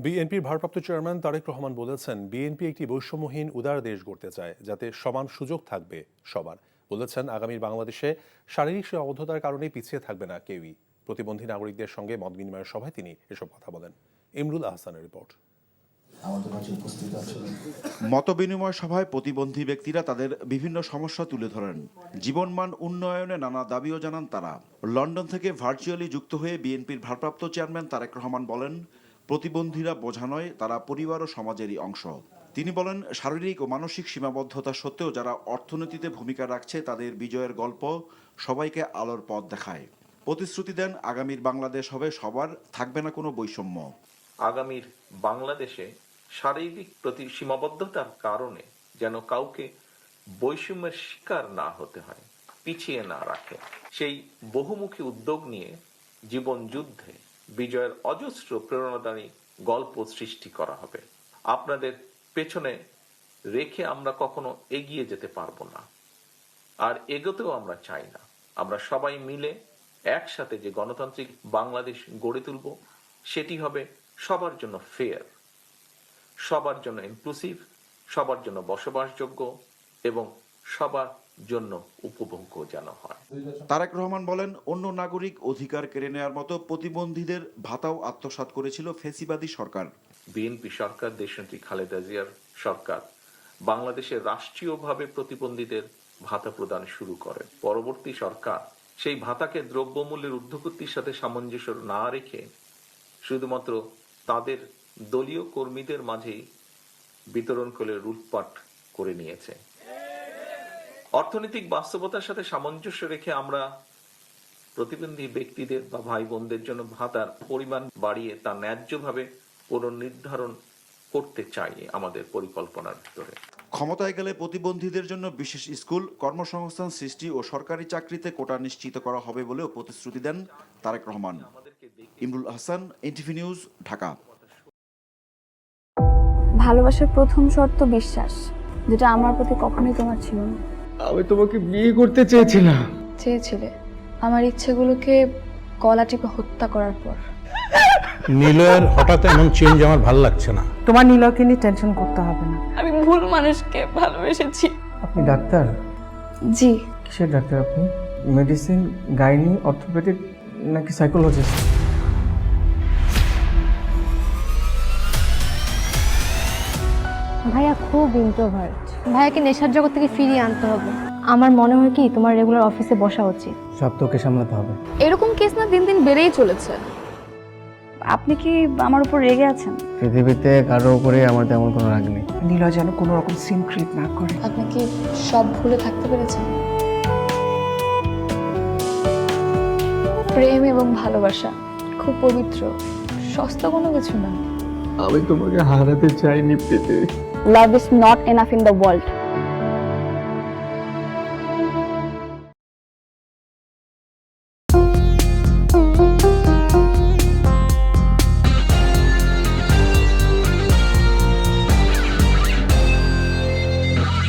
বিএনপির ভারপ্রাপ্ত চেয়ারম্যান তারেক রহমান বলেছেন, বিএনপি একটি বৈষম্যহীন উদার দেশ গড়তে চায়, যাতে সমান সুযোগ থাকবে সবার। বলেছেন, আগামীর বাংলাদেশে শারীরিক সীমাবদ্ধতার কারণে পিছিয়ে থাকবে না কেউই। প্রতিবন্ধী নাগরিকদের সঙ্গে মত বিনিময়ের সভায় তিনি এসব কথা বলেন। ইমরুল আহসানের রিপোর্ট। মতবিনিময় সভায় প্রতিবন্ধী ব্যক্তিরা তাদের বিভিন্ন সমস্যা তুলে ধরেন। জীবনমান উন্নয়নে নানা দাবিও জানান তারা। লন্ডন থেকে ভার্চুয়ালি যুক্ত হয়ে বিএনপির ভারপ্রাপ্ত চেয়ারম্যান তারেক রহমান বলেন, প্রতিবন্ধীরা বোঝা নয়, তারা পরিবার ও সমাজেরই অংশ। তিনি বলেন, শারীরিক ও মানসিক সীমাবদ্ধতা সত্ত্বেও যারা অর্থনীতিতে ভূমিকা রাখছে, তাদের বিজয়ের গল্প সবাইকে আলোর পথ দেখায়। প্রতিশ্রুতি দেন, আগামীর বাংলাদেশ হবে সবার, থাকবে না কোনো বৈষম্য। আগামীর বাংলাদেশে শারীরিক সীমাবদ্ধতার কারণে যেন কাউকে বৈষম্যের শিকার না হতে হয়, পিছিয়ে না রাখে, সেই বহুমুখী উদ্যোগ নিয়ে জীবন যুদ্ধে বিজয়ের অজস্র প্রেরণাদায়ী গল্প সৃষ্টি করা হবে। আপনাদের পেছনে রেখে আমরা কখনো এগিয়ে যেতে পারবো না, আর এগোতেও আমরা চাই না। আমরা সবাই মিলে একসাথে যে গণতান্ত্রিক বাংলাদেশ গড়ে তুলব, সেটি হবে সবার জন্য ফেয়ার, সবার জন্য ইনক্লুসিভ, সবার জন্য বসবাসযোগ্য এবং সবার জন্য উপভোগ্য যেন হয়। তারেক রহমান বলেন, অন্য নাগরিক অধিকার কেড়ে নেওয়ার মতো প্রতিবন্ধীদের ভাতাও আত্মসাৎ করেছিল ফ্যাসিবাদী সরকার। বিএনপি সরকার, দেশনেত্রী খালেদা জিয়ার সরকার বাংলাদেশে রাষ্ট্রীয়ভাবে প্রতিবন্ধীদের ভাতা প্রদান শুরু করে। পরবর্তী সরকার সেই ভাতাকে দ্রব্যমূল্যের ঊর্ধ্বগতির সাথে সামঞ্জস্য না রেখে শুধুমাত্র তাদের দলীয় কর্মীদের মাঝেই বিতরণ করে লুটপাট করে নিয়েছে। অর্থনৈতিক বাস্তবতার সাথে সামঞ্জস্য রেখে আমরা প্রতিবন্ধী ব্যক্তিদের বা ভাই বোনদের জন্য ভাতার পরিমাণ বাড়িয়ে তা ন্যায্যভাবে পুনর্নির্ধারণ করতে চাই আমাদের পরিকল্পনার ভিতরে। ক্ষমতায় গেলে প্রতিবন্ধীদের জন্য বিশেষ স্কুল, কর্মসংস্থান সৃষ্টি ও সরকারি চাকরিতে কোটা নিশ্চিত করা হবে বলেও প্রতিশ্রুতি দেন তারেক রহমান। Imrul Ahsan, NTV news, Dhaka. ভালোবাসার প্রথম শর্ত বিশ্বাস, যেটা আমার প্রতি কখনোই তোমার ছিল না। আমি তোমাকে বিয়ে করতে চেয়েছিলাম। চেয়েছিলে আমার ইচ্ছেগুলোকে গলা টিপে হত্যা করার পর। নিলয়ের হঠাৎ এমন চেঞ্জ আমার ভালো লাগছে না। তোমার নিলয়কে নিয়ে টেনশন করতে হবে না। আমি ভুল মানুষকে ভালোবেসেছি। আপনি ডাক্তার? জি। কিসের ডাক্তার আপনি? মেডিসিন, গাইনি, অর্থোপেডিক নাকি সাইকোলজিস্ট? ভাইয়া খুব ইন্ট্রোভার্ট। ভাইয়াকে নেশার জগৎ থেকে ফিরিয়ে আনতে হবে। আমার মনে হয় কি তোমার রেগুলার অফিসে বসা উচিত। সব তোকে সামলাতে হবে। এরকম কেস না দিন দিন বেড়েই চলেছে। আপনি কি আমার উপর রেগে আছেন? পৃথিবীতে কারো উপরে আমার তেমন কোনো রাগ নেই। নিলয় যেন কোনো রকম সিন ক্রিয়েট না করে। আপনি কি সব ভুলে থাকতে পেরেছেন? প্রেম এবং ভালোবাসা খুব পবিত্র, সস্তা কোনো কিছু না। আমি তোমাকে হারাতে চাইনি পেতে। Love is not enough in the world.